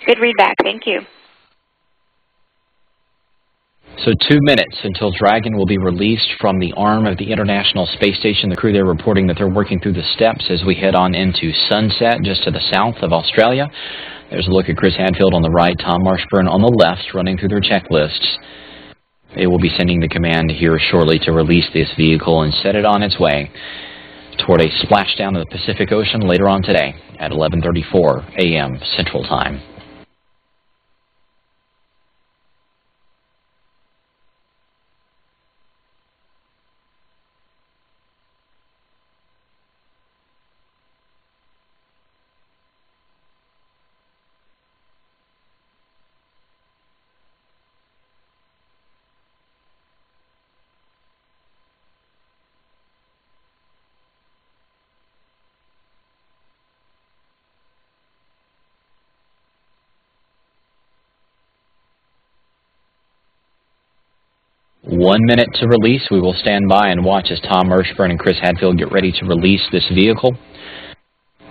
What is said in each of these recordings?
Good readback. Thank you. So 2 minutes until Dragon will be released from the arm of the International Space Station. The crew there reporting that they're working through the steps as we head on into sunset just to the south of Australia. There's a look at Chris Hadfield on the right, Tom Marshburn on the left, running through their checklists. They will be sending the command here shortly to release this vehicle and set it on its way toward a splashdown of the Pacific Ocean later on today at 11:34 a.m. Central Time. One minute to release. We will stand by and watch as Tom Marshburn and Chris Hadfield get ready to release this vehicle.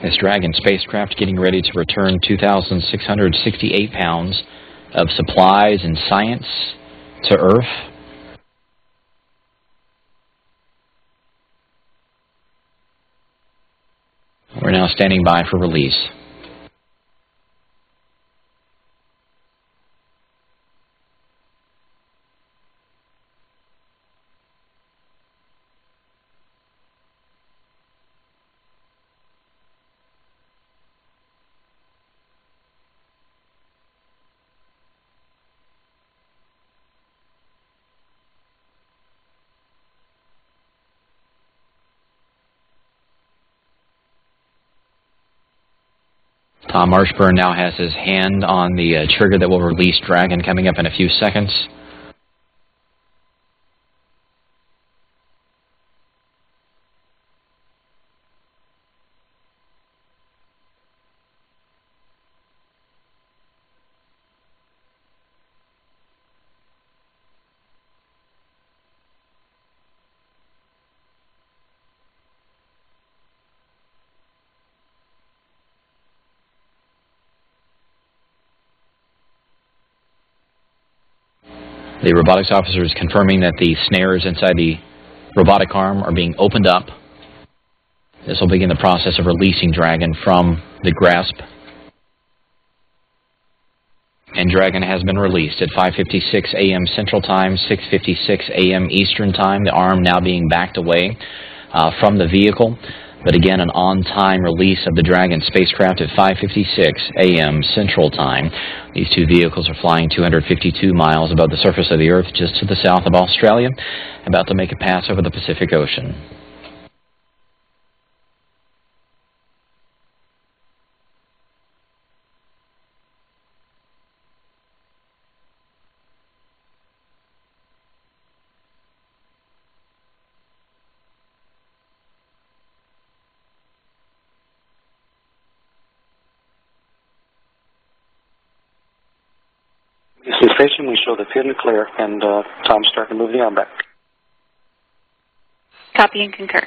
This Dragon spacecraft getting ready to return 2,668 pounds of supplies and science to Earth. We're now standing by for release. Tom Marshburn now has his hand on the trigger that will release Dragon coming up in a few seconds. The robotics officer is confirming that the snares inside the robotic arm are being opened up. This will begin the process of releasing Dragon from the grasp. And Dragon has been released at 5:56 a.m. Central Time, 6:56 a.m. Eastern Time. The arm now being backed away from the vehicle. But again, an on-time release of the Dragon spacecraft at 5:56 a.m. Central Time. These two vehicles are flying 252 miles above the surface of the Earth, just to the south of Australia, about to make a pass over the Pacific Ocean. Station, we show the pin and clear, and Tom's starting to move the arm back. Copy and concur.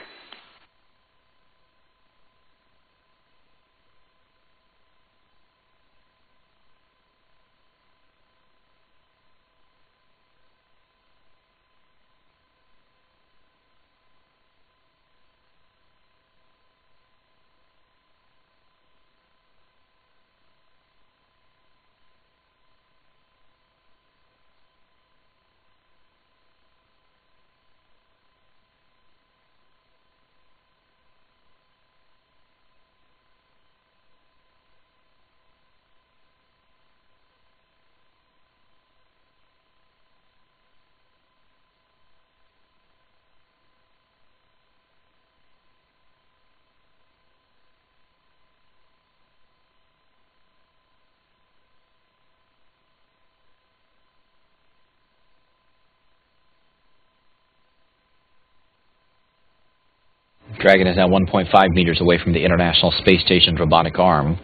Dragon is now 1.5 meters away from the International Space Station's robotic arm.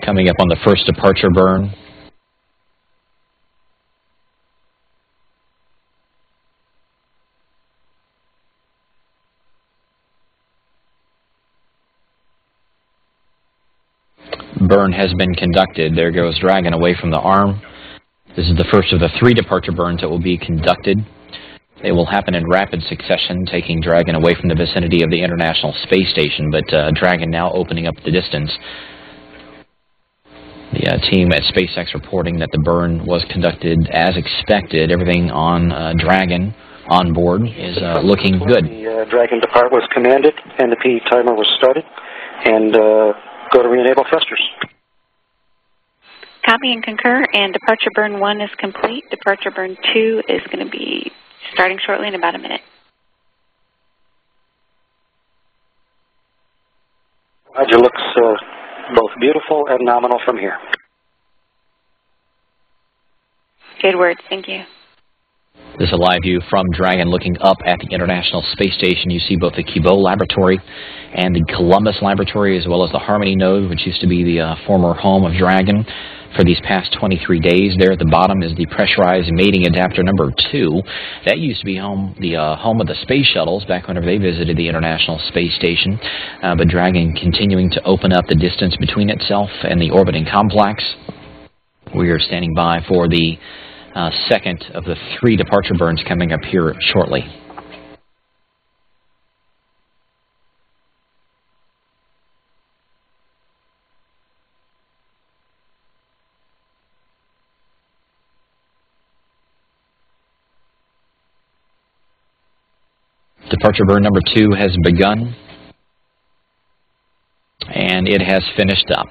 Coming up on the first departure burn. burn has been conducted. There goes Dragon away from the arm. This is the first of the 3 departure burns that will be conducted. They will happen in rapid succession, taking Dragon away from the vicinity of the International Space Station, but Dragon now opening up the distance. The team at SpaceX reporting that the burn was conducted as expected. Everything on Dragon on board is looking good. The Dragon depart was commanded, and the P timer was started, and go to re-enable thrusters. Copy and concur, and departure burn 1 is complete. Departure burn 2 is going to be starting shortly in about a minute. Roger, looks both beautiful and nominal from here. Good words, thank you. This is a live view from Dragon looking up at the International Space Station. You see both the Kibo Laboratory and the Columbus Laboratory, as well as the Harmony node, which used to be the former home of Dragon for these past 23 days. There at the bottom is the pressurized mating adapter number 2. That used to be the home of the space shuttles back whenever they visited the International Space Station. But Dragon continuing to open up the distance between itself and the orbiting complex. We are standing by for the second of the 3 departure burns coming up here shortly. Departure burn number 2 has begun, and it has finished up.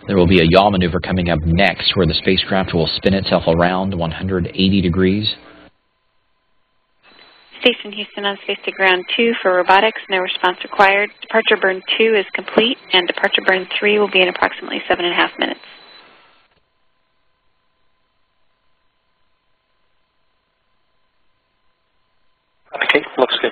There will be a yaw maneuver coming up next, where the spacecraft will spin itself around 180 degrees. Station Houston on space to ground 2 for robotics, no response required. Departure burn 2 is complete, and departure burn 3 will be in approximately 7.5 minutes. Okay, looks good.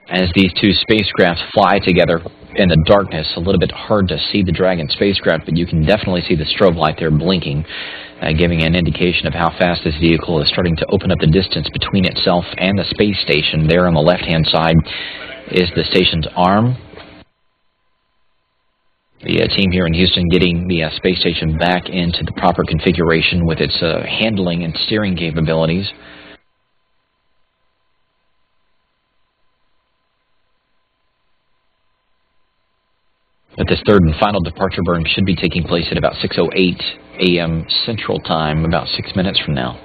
As these 2 spacecrafts fly together in the darkness, a little bit hard to see the Dragon spacecraft, but you can definitely see the strobe light there blinking, giving an indication of how fast this vehicle is starting to open up the distance between itself and the space station. There on the left-hand side is the station's arm. The team here in Houston getting the space station back into the proper configuration with its handling and steering capabilities. But this third and final departure burn should be taking place at about 6:08 a.m. Central Time, about 6 minutes from now.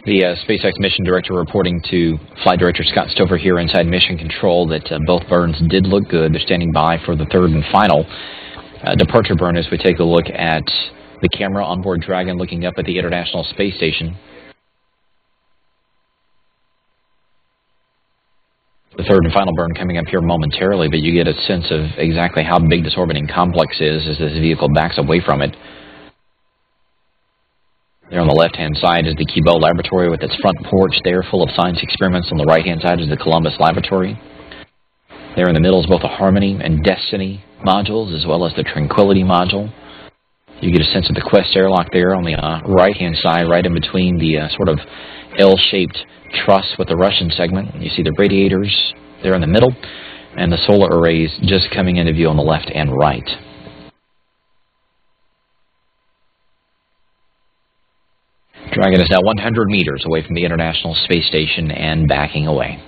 The SpaceX mission director reporting to Flight Director Scott Stover here inside Mission Control that both burns did look good. They're standing by for the third and final departure burn as we take a look at the camera on board Dragon looking up at the International Space Station. The third and final burn coming up here momentarily, but you get a sense of exactly how big this orbiting complex is as this vehicle backs away from it. There on the left-hand side is the Kibo Laboratory with its front porch there full of science experiments. On the right-hand side is the Columbus Laboratory. There in the middle is both the Harmony and Destiny modules as well as the Tranquility module. You get a sense of the Quest airlock there on the right-hand side, right in between the sort of L-shaped truss with the Russian segment. You see the radiators there in the middle, and the solar arrays just coming into view on the left and right. Dragon is now 100 meters away from the International Space Station and backing away.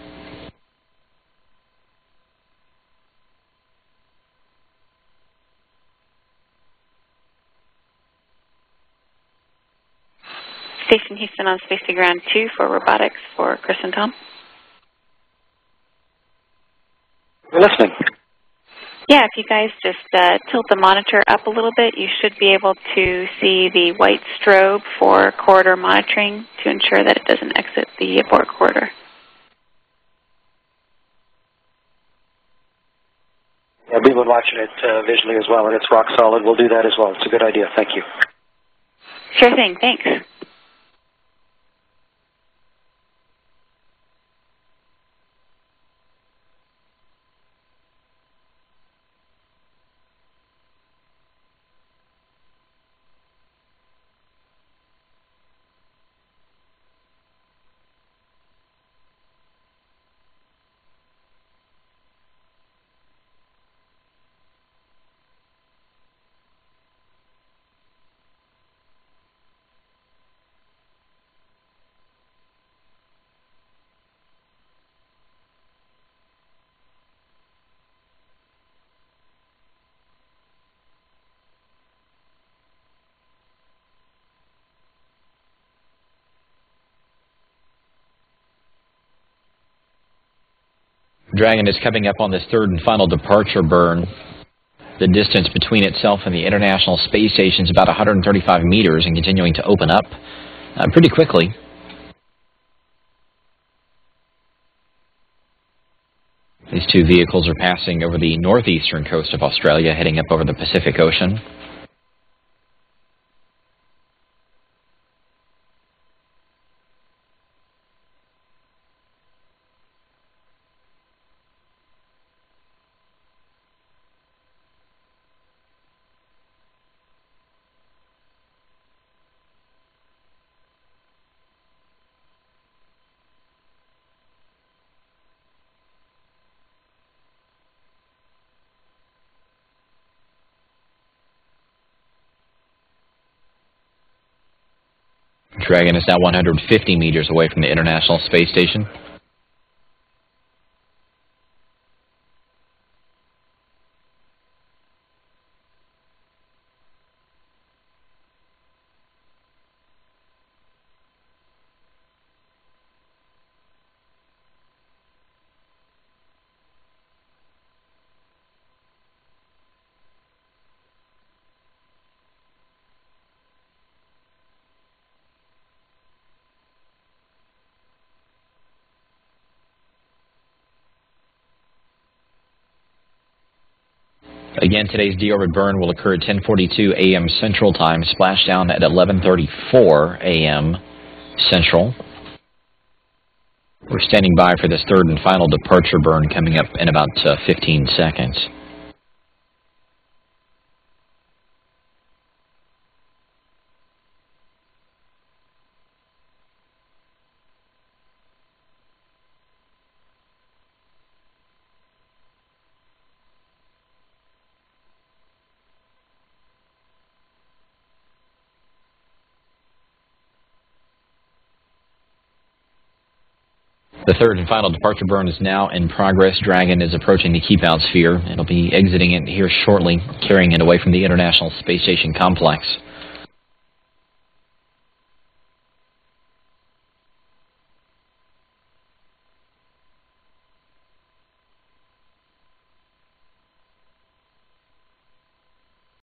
Station Houston on Space to Ground 2 for robotics for Chris and Tom. We're listening. Yeah, if you guys just tilt the monitor up a little bit, you should be able to see the white strobe for corridor monitoring to ensure that it doesn't exit the abort corridor. Yeah, we've been watching it visually as well, and it's rock solid. We'll do that as well. It's a good idea. Thank you. Sure thing. Thanks. Dragon is coming up on this third and final departure burn. The distance between itself and the International Space Station is about 135 meters and continuing to open up pretty quickly. These two vehicles are passing over the northeastern coast of Australia, heading up over the Pacific Ocean. Dragon is now 150 meters away from the International Space Station. Again, today's deorbit burn will occur at 10:42 a.m. Central Time, splashdown at 11:34 a.m. Central. We're standing by for this third and final departure burn coming up in about 15 seconds. The third and final departure burn is now in progress. Dragon is approaching the keep-out sphere. It'll be exiting it here shortly, carrying it away from the International Space Station complex.